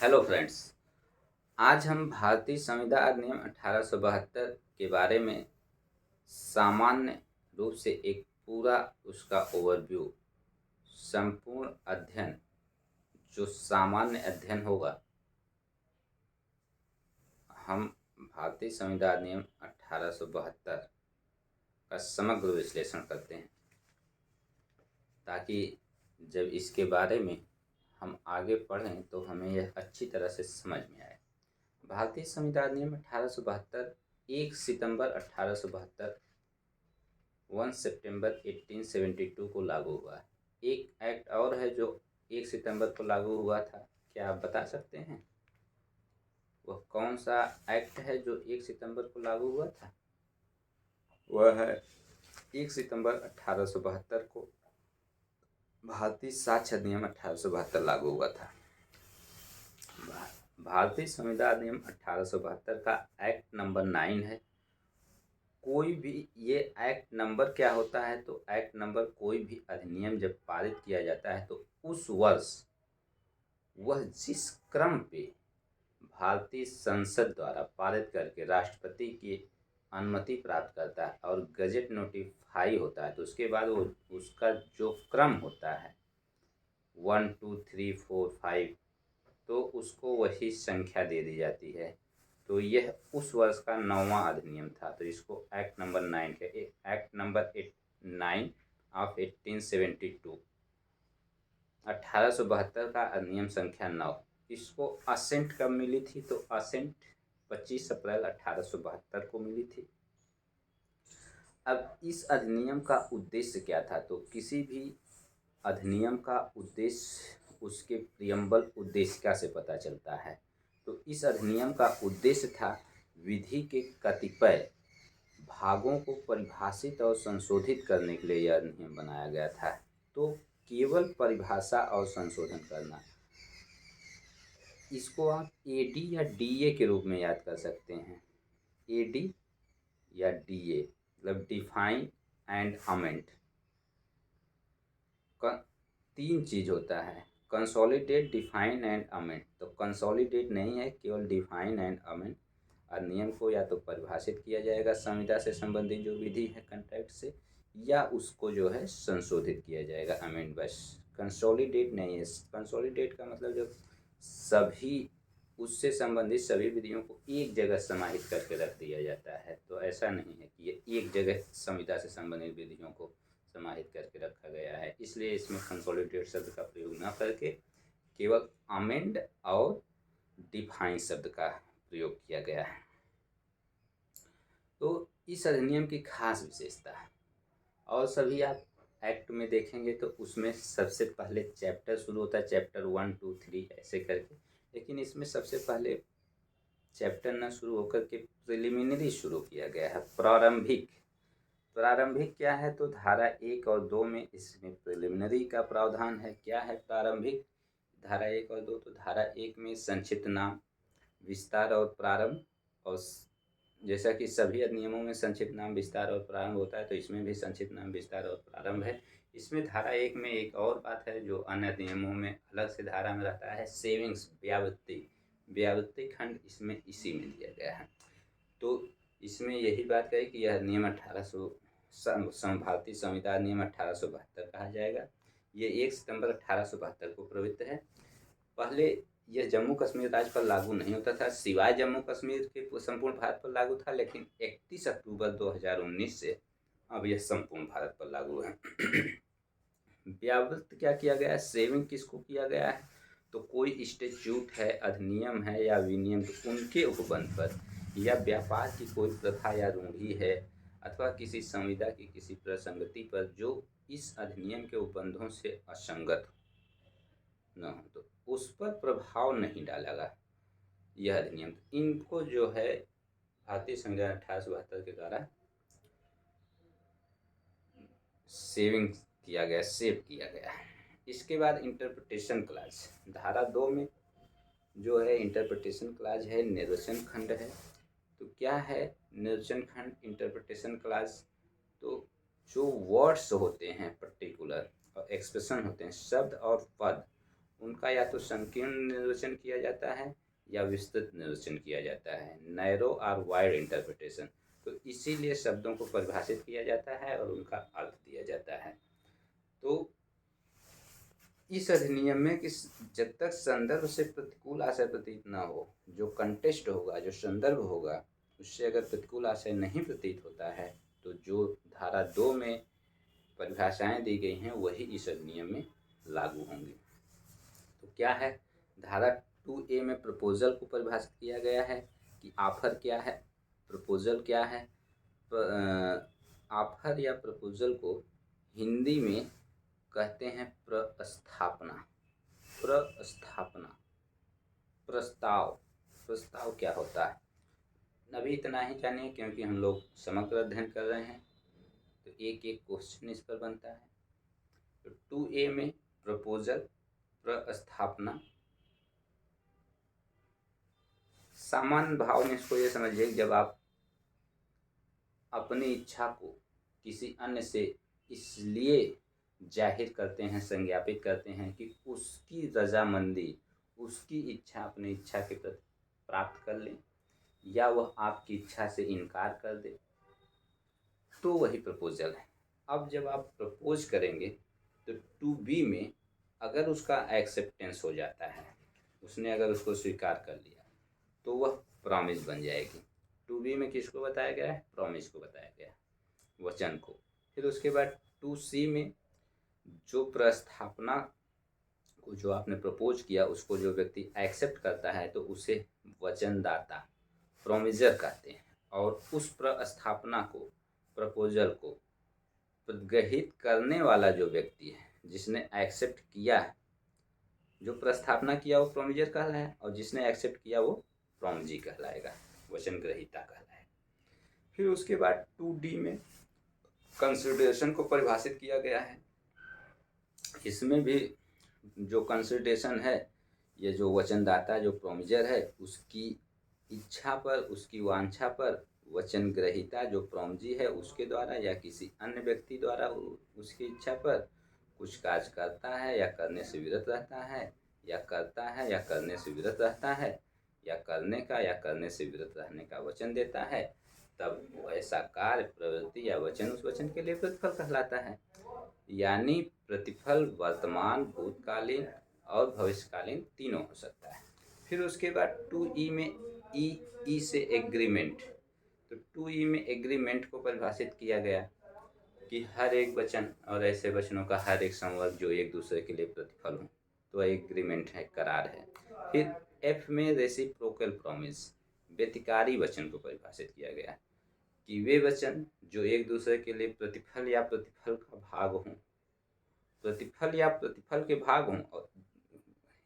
Hello friends. आज हम भारतीय संविधान अधिनियम 1872 के बारे में सामान्य रूप से एक पूरा उसका ओवरव्यू, संपूर्ण अध्ययन, जो सामान्य अध्ययन होगा, हम भारतीय संविधान अधिनियम 1872 का समग्र विश्लेषण करते हैं, ताकि जब इसके बारे में हम आगे पढ़ें तो हमें यह अच्छी तरह से समझ में आए। भारतीय संविधान अधिनियम 1872 1 सितंबर 1872 1 सितंबर 1872 को लागू हुआ। एक एक्ट और है जो 1 सितंबर को लागू हुआ था, क्या आप बता सकते हैं वह कौन सा एक्ट है जो 1 सितंबर को लागू हुआ था? वह है 1 सितंबर 1872 को भारतीय साक्ष्य अधिनियम 1872 लागू हुआ था। भारतीय संविधान अधिनियम 1872 का एक्ट नंबर 9 है। कोई भी ये एक्ट नंबर क्या होता है, तो एक्ट नंबर कोई भी अधिनियम जब पारित किया जाता है तो उस वर्ष वह जिस क्रम पे भारतीय संसद द्वारा पारित करके राष्ट्रपति की अनुमति प्राप्त करता है और गजट नोटिफाई होता है, तो उसके बाद वो उसका जो क्रम होता है 1 2 3 4 5, तो उसको वही संख्या दे दी जाती है। तो यह उस वर्ष का 9वां अधिनियम था, तो इसको एक्ट नंबर 9 है। एक्ट नंबर 9 ऑफ 1872, 1872 का अधिनियम संख्या 9। इसको असेंट कब मिली थी, तो असेंट 25 अप्रैल 1872 को मिली थी। अब इस अधिनियम का उद्देश्य क्या था, तो किसी भी अधिनियम का उद्देश्य उसके प्रियम्बल उद्देशिका से पता चलता है। तो इस अधिनियम का उद्देश्य था विधि के कतिपय भागों को परिभाषित और संशोधित करने के लिए यह अधिनियम बनाया गया था। तो केवल परिभाषा और संशोधन करना, इसको आप एडी या डीए के रूप में याद कर सकते हैं। एडी या डीए मतलब डिफाइन एंड अमेंड। 3 चीज़ होता है, कंसोलिडेट, डिफाइन एंड अमेंड। तो कंसोलिडेट नहीं है, केवल डिफाइन एंड अमेंड। अधिनियम को या तो परिभाषित किया जाएगा संविदा से संबंधित जो विधि है कॉन्ट्रैक्ट से, या उसको जो है संशोधित किया जाएगा अमेंड, बस। कंसोलिडेट नहीं है। कंसोलिडेट का मतलब जब सभी उससे संबंधित सभी विधियों को एक जगह समाहित करके रख दिया जाता है, तो ऐसा नहीं है कि ये एक जगह संविदा से संबंधित विधियों को समाहित करके रखा गया है। इसलिए इसमें कंसोलिडेट शब्द का प्रयोग न करके केवल अमेंड और डिफाइन शब्द का प्रयोग किया गया है। तो इस अधिनियम की खास विशेषता है, और सभी आप एक्ट में देखेंगे तो उसमें सबसे पहले चैप्टर शुरू होता है, चैप्टर 1 2 3 ऐसे करके, लेकिन इसमें सबसे पहले चैप्टर न शुरू होकर के प्रिलिमिनरी शुरू किया गया है, प्रारंभिक। प्रारंभिक क्या है, तो धारा 1 और 2 में इसमें प्रिलिमिनरी का प्रावधान है। क्या है प्रारंभिक? धारा 1 और 2, तो धारा 1 में संक्षिप्त नाम, विस्तार और प्रारंभ, और जैसा कि सभी अधिनियमों में संक्षिप्त नाम, विस्तार और प्रारंभ होता है, तो इसमें भी संक्षिप्त नाम, विस्तार और प्रारंभ है। इसमें धारा 1 में एक और बात है जो अन्य अधिनियमों में अलग से धारा में रहता है, सेविंग्स, व्यावृत्ति। व्यावृत्ति खंड इसमें इसी में दिया गया है। तो इसमें यही बात कही कि यह नियम 1800 भारतीय संविधान नियम 1872 कहा जाएगा। ये 1 सितंबर 1872 को प्रवृत्त है। पहले यह जम्मू कश्मीर राज्य पर लागू नहीं होता था, सिवाय जम्मू कश्मीर के संपूर्ण भारत पर लागू था, लेकिन 31 अक्टूबर 2019 से अब यह संपूर्ण भारत पर लागू है। व्यावृत्त क्या किया गया है, सेविंग किसको किया गया है, तो कोई स्टैट्यूट है, अधिनियम है या विनियम, तो उनके उपबंध पर, या व्यापार की कोई प्रथा या रूढ़ी है, अथवा किसी संविदा की किसी प्रसंगति पर जो इस अधिनियम के उपबंधों से असंगत न हो, तो उस पर प्रभाव नहीं डालेगा यह अधिनियम। इनको जो है भारतीय संविधान 1872 के द्वारा सेविंग किया गया, सेव किया गया है। इसके बाद इंटरप्रिटेशन क्लाज, धारा 2 में जो है इंटरप्रिटेशन क्लाज है, निर्वचन खंड है। तो क्या है निर्वचन खंड, इंटरप्रिटेशन क्लाज? तो जो वर्ड्स होते हैं पर्टिकुलर और एक्सप्रेशन होते हैं, शब्द और पद, उनका या तो संकीर्ण निर्वचन किया जाता है या विस्तृत निर्वचन किया जाता है, नैरो और वाइड इंटरप्रिटेशन। तो इसीलिए शब्दों को परिभाषित किया जाता है और उनका अर्थ दिया जाता है। तो इस अधिनियम में कि जब तक संदर्भ से प्रतिकूल आशय प्रतीत न हो, जो कंटेस्ट होगा, जो संदर्भ होगा, उससे अगर प्रतिकूल आशय नहीं प्रतीत होता है तो जो धारा 2 में परिभाषाएं दी गई हैं वही इस अधिनियम में लागू होंगी। तो क्या है, धारा 2A में प्रपोजल को परिभाषित किया गया है कि ऑफर क्या है, प्रपोजल क्या है। ऑफर या प्रपोजल को हिंदी में कहते हैं प्रस्थापना। प्रस्थापना, प्रस्ताव। प्रस्ताव क्या होता है, अभी इतना ही जानिए क्योंकि हम लोग समग्र अध्ययन कर रहे हैं तो एक एक क्वेश्चन इस पर बनता है। तो 2A में प्रपोजल, प्रस्थापना। सामान्य भाव में इसको ये समझिए कि जब आप अपनी इच्छा को किसी अन्य से इसलिए जाहिर करते हैं, संज्ञापित करते हैं कि उसकी रजामंदी, उसकी इच्छा अपनी इच्छा के प्रति प्राप्त कर ले या वह आपकी इच्छा से इनकार कर दे, तो वही प्रपोजल है। अब जब आप प्रपोज करेंगे तो 2B में अगर उसका एक्सेप्टेंस हो जाता है, उसने अगर उसको स्वीकार कर लिया तो वह प्रॉमिस बन जाएगी। 2B में किसको बताया गया है, प्रॉमिस को बताया गया है, वचन को। फिर उसके बाद 2C में जो प्रस्थापना को जो आपने प्रपोज किया उसको जो व्यक्ति एक्सेप्ट करता है तो उसे वचनदाता, प्रोमिजर कहते हैं। और उस प्रस्थापना को, प्रपोजल को ग्रहित करने वाला जो व्यक्ति है, जिसने एक्सेप्ट किया है, जो प्रस्थापना किया वो प्रोमिजर कहलाया और जिसने एक्सेप्ट किया वो प्रोमजी कहलाएगा, वचन ग्रहीता कहलाएगा। फिर उसके बाद 2D में कंसिडरेशन को परिभाषित किया गया है। इसमें भी जो कंसिडरेशन है, ये जो वचनदाता, जो प्रोमिजर है, उसकी इच्छा पर, उसकी वांछा पर वचन ग्रहीता जो प्रोमजी है उसके द्वारा या किसी अन्य व्यक्ति द्वारा उसकी इच्छा पर कुछ कार्य करता है या करने से विरत रहता है, या करता है या करने से विरत रहता है, या करने का या करने से विरत रहने का वचन देता है, तब ऐसा कार्य, प्रवृत्ति या वचन उस वचन के लिए प्रतिफल कहलाता है। यानी प्रतिफल वर्तमान, भूतकालीन और भविष्यकालीन तीनों हो सकता है। फिर उसके बाद 2E में ई से एग्रीमेंट। तो 2E में एग्रीमेंट को परिभाषित किया गया कि हर एक वचन और ऐसे वचनों का हर एक संवर्ग जो एक दूसरे के लिए प्रतिफल हो, तो एग्रीमेंट है, करार है। फिर F में रेसिप्रोकल प्रॉमिस, व्यतिकारी वचन को परिभाषित किया गया कि वे वचन जो एक दूसरे के लिए प्रतिफल या प्रतिफल का भाग हों, प्रतिफल या प्रतिफल के भाग हों। और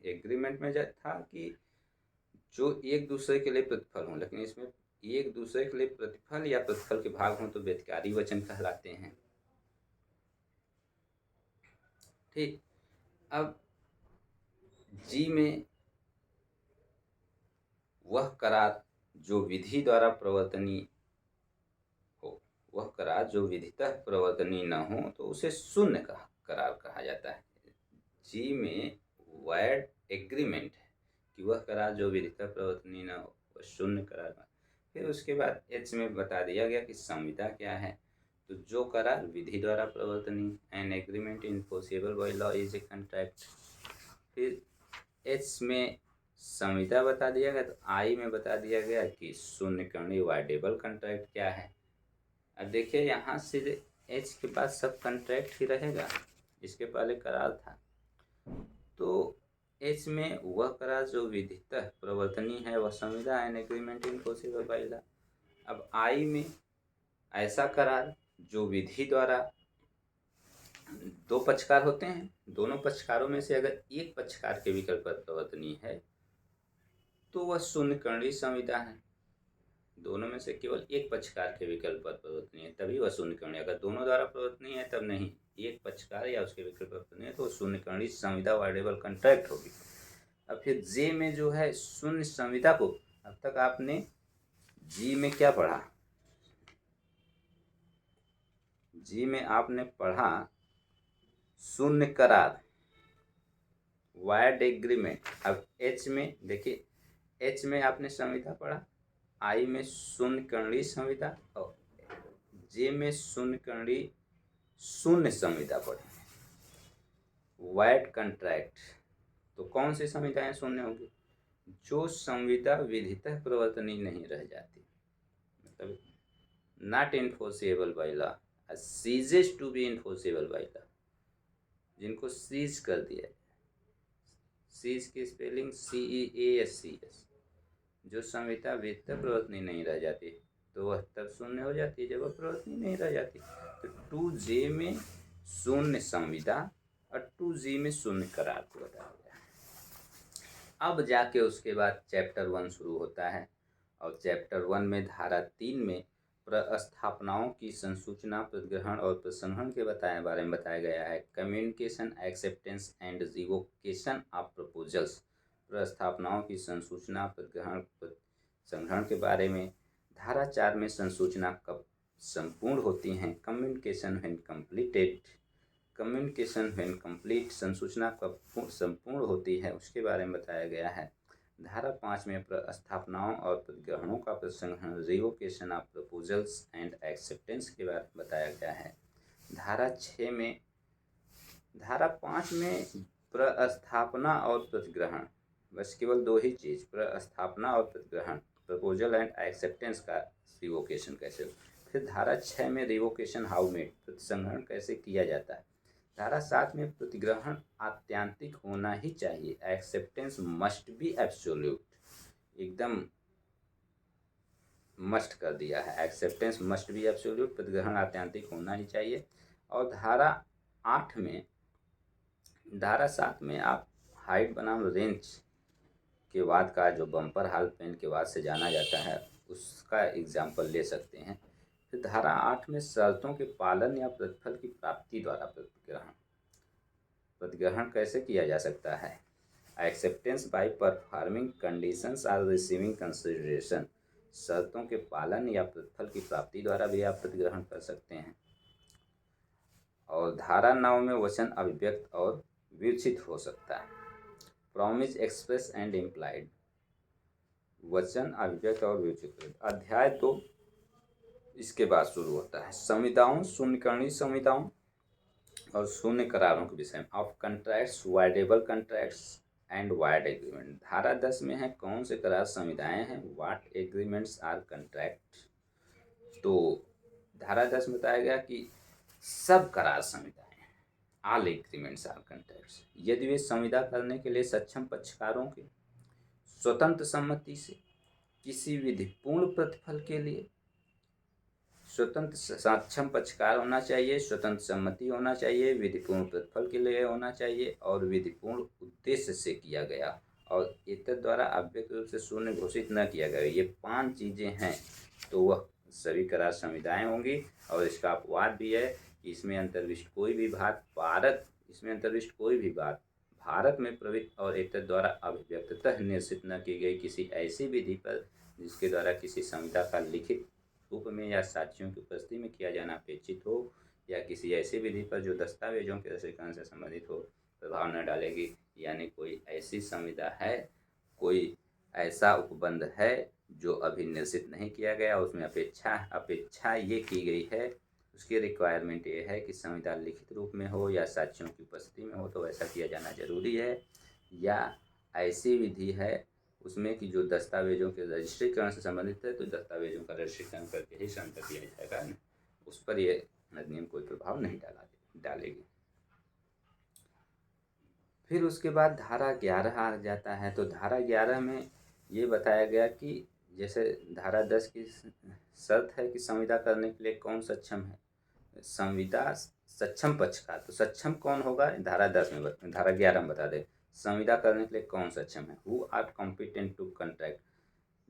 एग्रीमेंट में था कि जो एक दूसरे के लिए प्रतिफल हों, लेकिन इसमें एक दूसरे के लिए प्रतिफल या प्रतिफल के भाग हों तो व्यतिकारी वचन कहलाते हैं। ठीक, अब जी में वह करार जो विधि द्वारा प्रवर्तनीय हो, वह करार जो विधितः प्रवर्तनीय न हो तो उसे शून्य का करार कहा जाता है। जी में वाइड एग्रीमेंट है कि वह करार जो विधितः प्रवर्तनीय न हो वह शून्य करार। फिर उसके बाद एच में बता दिया गया कि संविदा क्या है। तो जो करार विधि द्वारा प्रवर्तनीय, an agreement enforceable by law is a contract. फिर एच में संविदा बता दिया गया। तो आई में बता दिया गया कि शून्यकर्णी वाइडेबल कॉन्ट्रैक्ट क्या है। अब देखिए यहाँ से एच के बाद सब कॉन्ट्रैक्ट ही रहेगा, इसके पहले करार था। तो एच में वह करार जो विधितः प्रवर्तनीय है वह संविदा, N agreement enforceable by law. अब आई में ऐसा करार जो विधि द्वारा, दो पक्षकार होते हैं, दोनों पक्षकारों में से अगर एक पक्षकार के विकल्प पर प्रवर्तनीय है तो वह शून्यकर्णी संविदा है। दोनों में से केवल एक पक्षकार के विकल्प पर प्रवर्तनीय है तभी वह शून्यकर्णी। अगर दोनों द्वारा प्रवर्तनीय है तब नहीं, एक पक्षकार या उसके विकल्प पर प्रवर्तनीय है तो शून्यकर्णी संविदा वाइडेबल कॉन्ट्रैक्ट होगी। अब फिर जे में जो है शून्य संविदा को, अब तक आपने जी में क्या पढ़ा, जी में आपने पढ़ा शून्य करार, वायर्ड एग्रीमेंट। अब एच में देखिए, एच में आपने संविदा पढ़ा, आई में शून्य करणीय संविदा और जे में शून्य करणीय शून्य संविदा पढ़ी। वायर्ड कॉन्ट्रैक्ट, तो कौन सी संविधाएं शून्य होंगी? जो संविदा विधितः प्रवर्तनीय नहीं रह जाती, मतलब not enforceable by law, ceases to be enforceable by law, जिनको सीज कर दिया है। सीज की स्पेलिंग CEASES। जो संविदा विधितः प्रवर्तनीय नहीं रह जाती तो वह तब शून्य हो जाती है जब वह प्रवर्तनीय नहीं रह जाती। तो 2J में शून्य संविदा और 2G में शून्य करार को बताया गया। अब जाके उसके बाद चैप्टर 1 शुरू होता है और चैप्टर 1 में धारा 3 में प्रस्थापनाओं की संसूचना, प्रतिग्रहण और प्रसंहरण के बारे में बताया गया है। Communication, acceptance and revocation of proposals, प्रस्थापनाओं की संसूचना, प्रतिग्रहण, प्रसंहरण के बारे में। धारा 4 में संसूचना कब संपूर्ण होती हैं, communication when completed, communication when complete, संसूचना कब संपूर्ण होती है उसके बारे में बताया गया है। धारा 5 में प्रस्थापनाओं और प्रतिग्रहणों का प्रसंहरण, revocation of proposals and acceptance के बारे में बताया गया है। धारा 5 में प्रस्थापना और प्रतिग्रहण, बस केवल दो ही चीज़, प्रस्थापना और प्रतिग्रहण, प्रपोजल एंड एक्सेप्टेंस का रिवोकेशन कैसे। फिर धारा 6 में रिवोकेशन हाउ मेड, प्रसंहरण कैसे किया जाता है। धारा 7 में प्रतिग्रहण आत्यांतिक होना ही चाहिए, एक्सेप्टेंस मस्ट बी एब्सोल्यूट, एकदम मस्ट कर दिया है, एक्सेप्टेंस मस्ट बी एब्सोल्यूट, प्रतिग्रहण आत्यांतिक होना ही चाहिए। और धारा 7 में आप हाइट बनाम रेंज के वाद का, जो बम्पर हाल पेन के वाद से जाना जाता है, उसका एग्जाम्पल ले सकते हैं। फिर धारा 8 में शर्तों के पालन या प्रतिफल की प्राप्ति द्वारा प्रतिग्रहण कैसे किया जा सकता है। Acceptance by performing conditions or receiving consideration, शर्तों के पालन या प्रतिफल की प्राप्ति द्वारा भी आप प्रतिग्रहण कर सकते हैं। और धारा 9 में वचन अभिव्यक्त और विरचित हो सकता है। प्रॉमिस एक्सप्रेस एंड इम्प्लाइड, वचन अभिव्यक्त और विरचित। अध्याय 2 इसके बाद शुरू होता है, संविदाओं, शून्यकरणीय संविदाओं और शून्य करारों के विषय में। Of contracts, voidable contracts and wide agreement. धारा 10 में है कौन से करार संविदाएं हैं, व्हाट एग्रीमेंट्स आर कॉन्ट्रैक्ट। तो धारा 10 में बताया गया कि सब करार संविदाएं, ऑल एग्रीमेंट्स आर कॉन्ट्रैक्ट्स, यदि वे संविदा करने के लिए सक्षम पक्षकारों के स्वतंत्र सम्मति से किसी विधिपूर्ण प्रतिफल के लिए, स्वतंत्र सक्षम पक्षकार होना चाहिए, स्वतंत्र सम्मति होना चाहिए, विधिपूर्ण प्रतिफल के लिए होना चाहिए और विधिपूर्ण उद्देश्य से किया गया और इतर द्वारा अव्यक्त रूप से शून्य घोषित न किया गया, ये 5 चीज़ें हैं तो वह सभी करार संविदाएं होंगी। और इसका अपवाद भी है कि इसमें अंतर्विष्ट कोई भी बात भारत में प्रवृत्त और इतर द्वारा अभिव्यक्ततः निश्चित न की गई किसी ऐसी विधि पर जिसके द्वारा किसी संविदा का लिखित रूप में या साक्ष्यों की उपस्थिति में किया जाना अपेक्षित हो, या किसी ऐसी विधि पर जो दस्तावेजों के रसीकरण से संबंधित हो, प्रभाव न डालेगी। यानी कोई ऐसी संविदा है, कोई ऐसा उपबंध है जो अभी निश्चित नहीं किया गया, उसमें अपेक्षा ये की गई है, उसकी रिक्वायरमेंट ये है कि संविदा लिखित रूप में हो या साक्ष्यों की उपस्थिति में हो तो ऐसा किया जाना जरूरी है। या ऐसी विधि है उसमें कि जो दस्तावेजों के रजिस्ट्रीकरण से संबंधित है तो दस्तावेजों का रजिस्ट्रीकरण करके ही संविदा दिया जाएगा, उस पर ये अधिनियम कोई प्रभाव नहीं डालेगी। फिर उसके बाद धारा 11 आ जाता है। तो धारा 11 में ये बताया गया कि जैसे धारा 10 की शर्त है कि संविदा करने के लिए कौन सक्षम है, संविदा सक्षम पक्षकार, तो सक्षम कौन होगा धारा 11 में बता दे, संविदा करने के लिए कौन सक्षम है, who are competent to contract.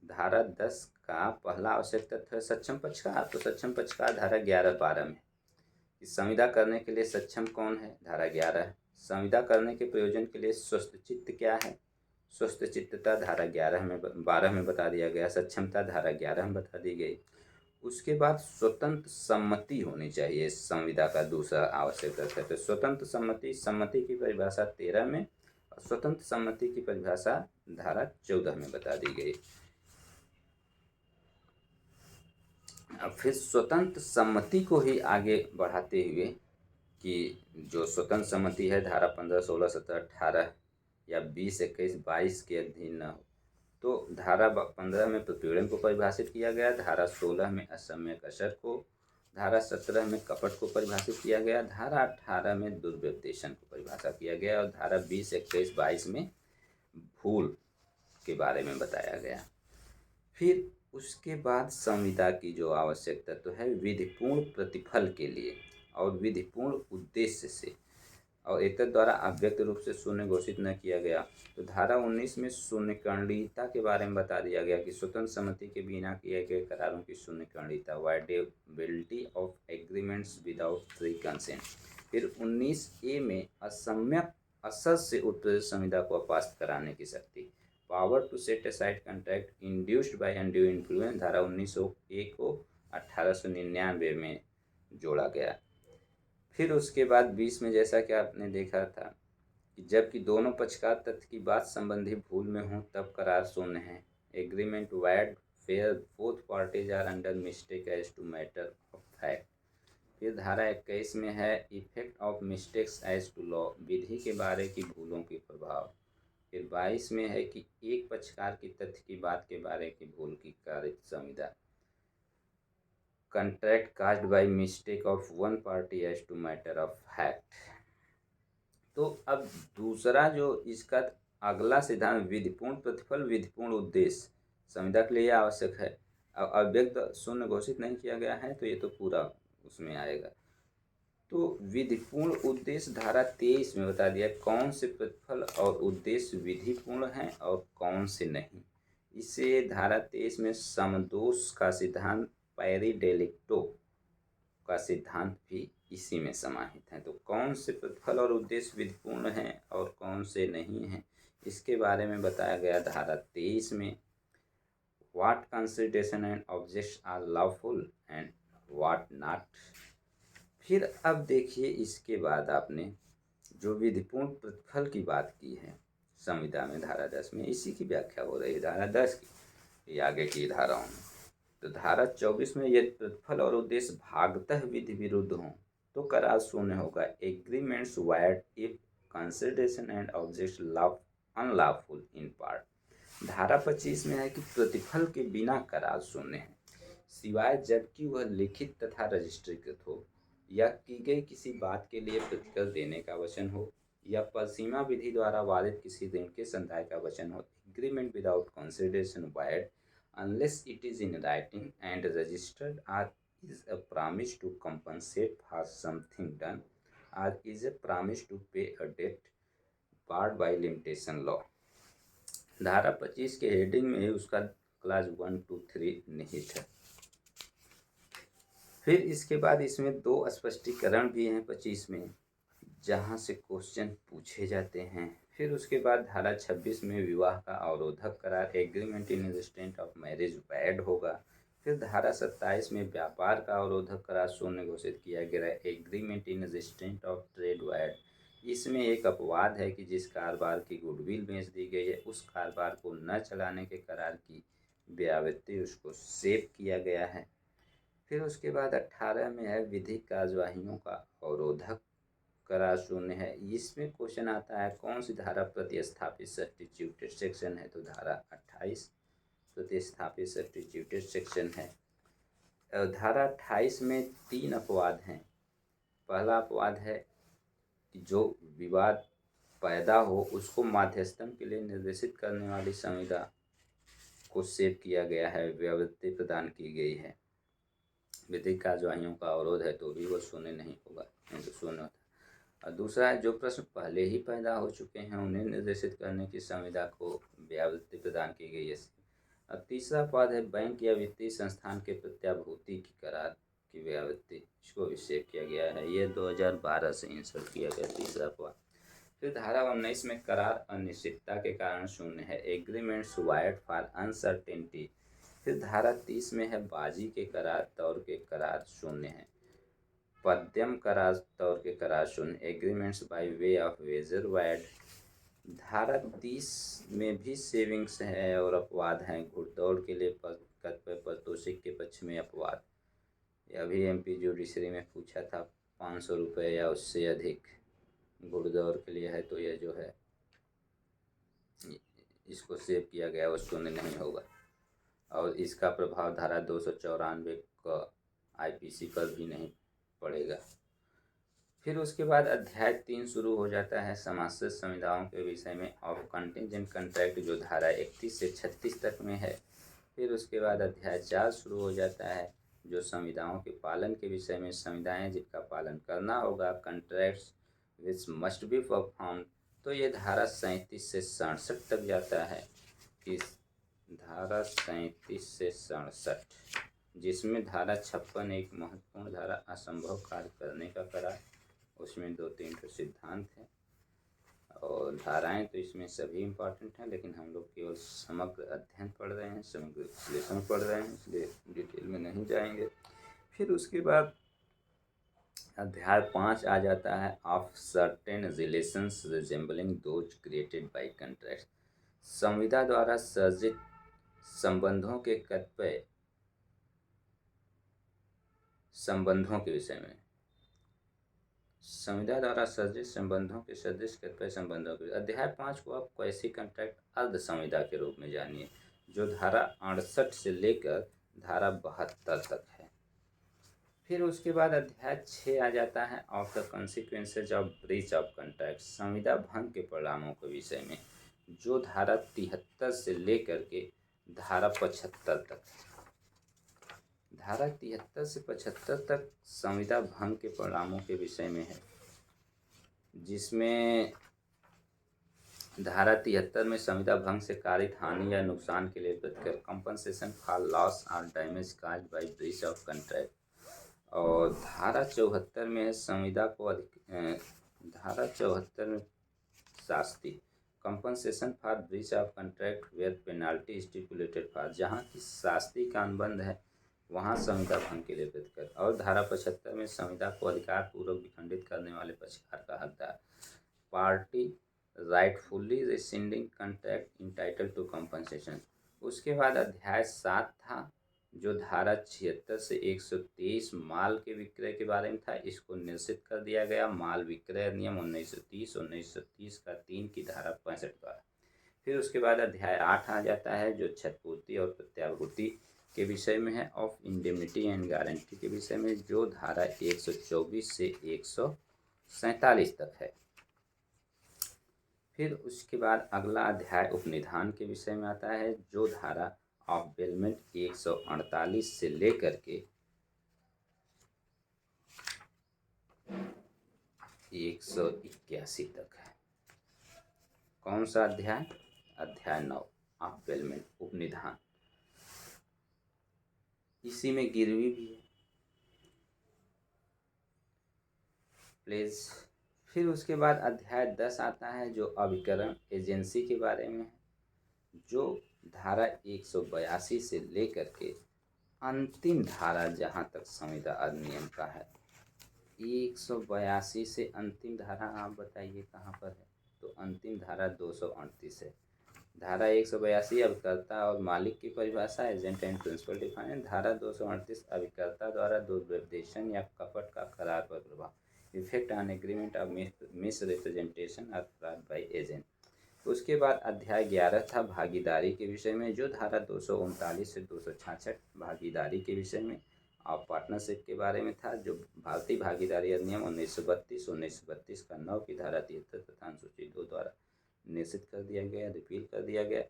धारा 10 का पहला आवश्यक तथ्य है सक्षम पक्षकार, तो सक्षम पक्षकार धारा 11-12 में। संविदा करने के लिए सक्षम कौन है, धारा 11। संविदा करने के प्रयोजन के लिए स्वस्थ चित्त क्या है, स्वस्थ चित्तता धारा 12 में बता दिया गया, सक्षमता धारा 11 में बता दी गई। उसके बाद स्वतंत्र सम्मति होनी चाहिए, संविदा का दूसरा आवश्यक तथ्य है। तो स्वतंत्र सम्मति की परिभाषा 13 में स्वतंत्र सम्मति की परिभाषा धारा 14 में बता दी गई। अब फिर स्वतंत्र सम्मति को ही आगे बढ़ाते हुए कि जो स्वतंत्र सम्मति है धारा 15, 16, 17, 18 या 20, 21, 22 के अधीन न हो, तो धारा 15 में प्रपीड़न को परिभाषित किया गया, धारा 16 में असम्यक असर को, धारा 17 में कपट को परिभाषित किया गया, धारा 18 में दुर्व्यपदेशन को परिभाषा किया गया और धारा 20, 21, 22 में भूल के बारे में बताया गया। फिर उसके बाद संविदा की जो आवश्यक तत्व है विधिपूर्ण प्रतिफल के लिए और विधिपूर्ण उद्देश्य से और एतद द्वारा अव्यक्त रूप से शून्य घोषित न किया गया। तो धारा 19 में शून्यकरणीयता के बारे में बता दिया गया कि स्वतंत्र सम्मति के बिना किए गए करारों की शून्यकरणीयता, voidability of agreements without free consent. फिर 19A में असम्यक असर से उत्प्रेरित संविदा को अपास्त कराने की शक्ति, power to set aside contract induced by undue influence, धारा 19A को 1899 में जोड़ा गया। फिर उसके बाद 20 में जैसा कि आपने देखा था कि जबकि दोनों पक्षकार तथ्य की बात संबंधी भूल में हों तब करार शून्य है। Agreement void where both parties are under mistake as to matter of fact. फिर धारा 21 में है effect of mistakes as to law, विधि के बारे की भूलों के प्रभाव। फिर 22 में है कि एक पक्षकार की तथ्य की बात के बारे की भूल की कारित संविदा, contract caused by mistake of one party as to matter of fact. तो अब दूसरा जो इसका अगला सिद्धांत विधिपूर्ण प्रतिफल विधिपूर्ण उद्देश्य संविदा के लिए आवश्यक है। अब अव्यक्त शून्य घोषित नहीं किया गया है तो ये तो पूरा उसमें आएगा। तो विधिपूर्ण उद्देश्य धारा 23 में बता दिया कौन से प्रतिफल और उद्देश्य विधिपूर्ण हैं और कौन से नहीं। इसे धारा 23 में समदोष का सिद्धांत, पैरी डेलिक्टो का सिद्धांत भी इसी में समाहित है। तो कौन से प्रतिफल और उद्देश्य विधिपूर्ण हैं और कौन से नहीं हैं इसके बारे में बताया गया धारा 23 में। What consideration and objects are lawful and what not. फिर अब देखिए इसके बाद आपने जो विधिपूर्ण प्रतिफल की बात की है संविदा में धारा 10 में, इसी की व्याख्या हो रही है धारा 10 की आगे की धाराओं में। तो धारा 24 में यदि प्रतिफल और उद्देश्य भागतः विधि विरुद्ध हों तो करार शून्य होगा। Agreements wide if consideration and objects unlawful in part. धारा 25 में है कि प्रतिफल के बिना करार शून्य है सिवाय जबकि वह लिखित तथा रजिस्ट्रीकृत हो या की गई किसी बात के लिए प्रतिकर देने का वचन हो या परसीमा विधि द्वारा वादित किसी ऋण के संदाय का वचन हो। Agreement without consideration wide unless it is in writing and registered or is a promise to compensate for something done or is a promise to pay a debt barred by limitation law। धारा 25 के heading में उसका class 1, 2, 3 निहित है। फिर इसके बाद इसमें 2 स्पष्टीकरण भी हैं 25 में जहाँ से क्वेश्चन पूछे जाते हैं। फिर उसके बाद धारा 26 में विवाह का अवरोधक करार, agreement in restraint of marriage void होगा। फिर धारा 27 में व्यापार का अवरोधक करार शून्य घोषित किया गया है, agreement in restraint of trade void. इसमें एक अपवाद है कि जिस कारोबार की गुडविल बेच दी गई है उस कारोबार को न चलाने के करार की व्यावृत्ति उसको सेव किया गया है। फिर उसके बाद 18 में है विधिक कार्यवाहियों का अवरोधक करार शून्य है। इसमें क्वेश्चन आता है कौन सी धारा प्रतिस्थापित सब्स्टिट्यूटेड सेक्शन है, तो धारा 28 प्रतिस्थापित सब्स्टिट्यूटेड सेक्शन है। धारा 28 में 3 अपवाद हैं। पहला अपवाद है कि जो विवाद पैदा हो उसको माध्यस्थन के लिए निर्देशित करने वाली संविदा को सेव किया गया है, व्यावृत्ति प्रदान की गई है। विधिक कार्यवाहियों का अवरोध है तो भी वो शून्य नहीं होगा, नहीं तो शून्य होता। और दूसरा है जो प्रश्न पहले ही पैदा हो चुके हैं उन्हें निर्देशित करने की संविदा को व्यावृत्ति प्रदान की गई है। अब तीसरा पद है बैंक या वित्तीय संस्थान के प्रत्याभूति की करार की व्यावृत्ति, इसको भी सेव किया गया है। ये 2012 से इंसर्ट किया गया तीसरा पद। फिर धारा 19 में करार अनिश्चितता के कारण शून्य है, एग्रीमेंट्स वाइड फॉर अनसर्टेनिटी। फिर धारा 30 में है बाजी के करार तौर के करार शून्य है, पद्यम करार तौर के करार शून्य, agreements by way of wager void. धारा 30 में भी सेविंग्स है और अपवाद हैं। घुड़दौड़ के लिए कतिपय पारितोषिक के पक्ष में अपवाद। यह भी एमपी जुडिशरी में पूछा था, 500 रुपये या उससे अधिक घुड़दौड़ के लिए है तो यह जो है इसको सेव किया गया वो शून्य नहीं होगा और इसका प्रभाव धारा 294 का आईपीसी पर भी नहीं पड़ेगा। फिर उसके बाद अध्याय 3 शुरू हो जाता है समाश्रित संविदाओं के विषय में ऑफ कंटिजेंट कॉन्ट्रैक्ट, जो धारा 31 से 36 तक में है। फिर उसके बाद अध्याय 4 शुरू हो जाता है जो संविदाओं के पालन के विषय में, संविदाएं जिनका पालन करना होगा, contracts which must be perform. तो ये धारा 37 से 67 तक जाता है। इस धारा 37 से 67, जिसमें धारा 56 एक महत्वपूर्ण धारा असंभव कार्य करने का करार, उसमें 2-3 तो सिद्धांत हैं और धाराएं तो इसमें सभी इम्पॉर्टेंट हैं, लेकिन हम लोग केवल समग्र अध्ययन पढ़ रहे हैं, समग्र विश्लेषण पढ़ रहे हैं, इसलिए डिटेल में नहीं जाएंगे। फिर उसके बाद अध्याय 5 आ जाता है of certain relations resembling those created by contract, संविदा द्वारा सर्जित संबंधों के कतिपय संबंधों के विषय में, संविदा द्वारा सर्जित संबंधों के सदृश कतिपय संबंधों के। अध्याय 5 को आप क्वैसी कॉन्ट्रैक्ट अर्ध संविदा के रूप में जानिए, जो धारा 68 से लेकर धारा 72 तक है। फिर उसके बाद अध्याय 6 आ जाता है of the consequences of breach of contract, संविदा भंग के परिणामों के विषय में, जो धारा 73 से लेकर के धारा 75 तक है। धारा 73 से 75 तक संविदा भंग के परिणामों के विषय में है, जिसमें धारा 73 में संविदा भंग से कारित हानि या नुकसान के लिए प्रतिकर कंपनसेशन फॉर लॉस और damage caused by breach of contract, और धारा 74 में संविदा को धारा 74 में शास्ति compensation for breach of contract where penalty stipulated for, जहाँ की शास्ति का अनुबंध है वहाँ संविदा भंग के लिए प्रतिकर, और धारा 75 में संविदा को अधिकार पूर्वक विखंडित करने वाले पक्षकार का हकदार, party rightfully rescinding contract entitled to compensation. उसके बाद अध्याय 7 था जो धारा 76 से 123 माल के विक्रय के बारे में था, इसको निश्चित कर दिया गया माल विक्रय नियम 1930 का 3 की धारा 65 द्वारा। फिर उसके बाद अध्याय 8 आ जाता है जो क्षतिपूर्ति और प्रत्याभूति के विषय में है, ऑफ इंडेमनिटी एंड गारंटी के विषय में, जो धारा 124 से 147 तक है। फिर उसके बाद अगला अध्याय उपनिधान के विषय में आता है, जो धारा ऑफ बेलमेंट 148 से लेकर के 181 तक है। कौन सा अध्याय? अध्याय 9 ऑफ बेलमेंट उपनिधान। इसी में गिरवी भी है प्लीज। फिर उसके बाद अध्याय 10 आता है जो अभिकरण एजेंसी के बारे में है, जो धारा 182 से लेकर के अंतिम धारा जहाँ तक संविदा अधिनियम का है, 182 से अंतिम धारा आप बताइए कहाँ पर है? तो अंतिम धारा 238 है। धारा 182 अभिकर्ता और मालिक की परिभाषा, एजेंट एंड प्रिंसिपल डिफाइन। धारा 238 अभिकर्ता द्वारा दुर्व्यवदेशन या कपट का करार पर प्रभाव, effect on agreement of miss representation और फ्रॉड बाय एजेंट। उसके बाद अध्याय 11 था भागीदारी के विषय में, जो धारा 239 से 266 भागीदारी के विषय में और पार्टनरशिप के बारे में था, जो भारतीय भागीदारी अधिनियम 1932 का 9 की धारा 73 तथा अनुसूची 2 द्वारा निश्चित कर दिया गया, रिपील कर दिया गया।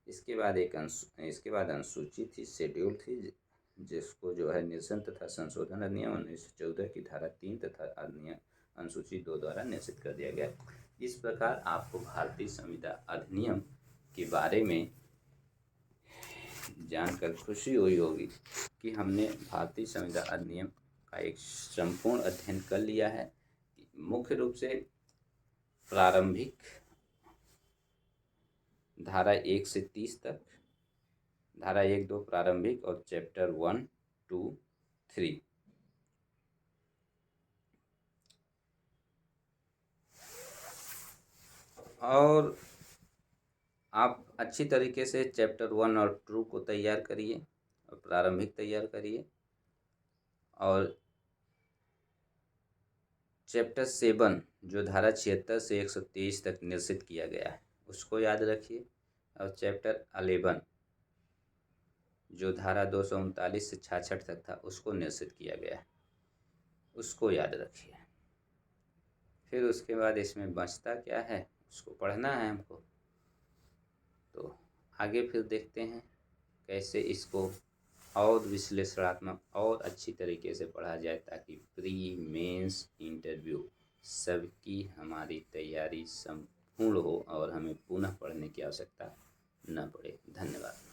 इसके बाद अनुसूची थी, शेड्यूल थी, जिसको जो है निरसन तथा संशोधन अधिनियम 1914 की धारा 3 तथा अधिनियम अनुसूची 2 द्वारा निश्चित कर दिया गया। इस प्रकार आपको भारतीय संविदा अधिनियम के बारे में जानकर खुशी हुई होगी कि हमने भारतीय संविदा अधिनियम का एक संपूर्ण अध्ययन कर लिया है। मुख्य रूप से प्रारंभिक धारा 1 से 30 तक, धारा 1-2 प्रारंभिक और चैप्टर 1, 2, 3। और आप अच्छी तरीके से चैप्टर 1 और 2 को तैयार करिए और प्रारंभिक तैयार करिए, और चैप्टर 7 जो धारा 76 से 123 तक निश्चित किया गया है उसको याद रखिए, और चैप्टर 11 जो धारा 239 से 66 तक था उसको निश्चित किया गया है उसको याद रखिए। फिर उसके बाद इसमें बचता क्या है उसको पढ़ना है हमको। तो आगे फिर देखते हैं कैसे इसको और विश्लेषणात्मक और अच्छी तरीके से पढ़ा जाए, ताकि प्री मेंस इंटरव्यू सबकी हमारी तैयारी संपूर्ण हो और हमें पुनः पढ़ने की आवश्यकता न पड़े। धन्यवाद।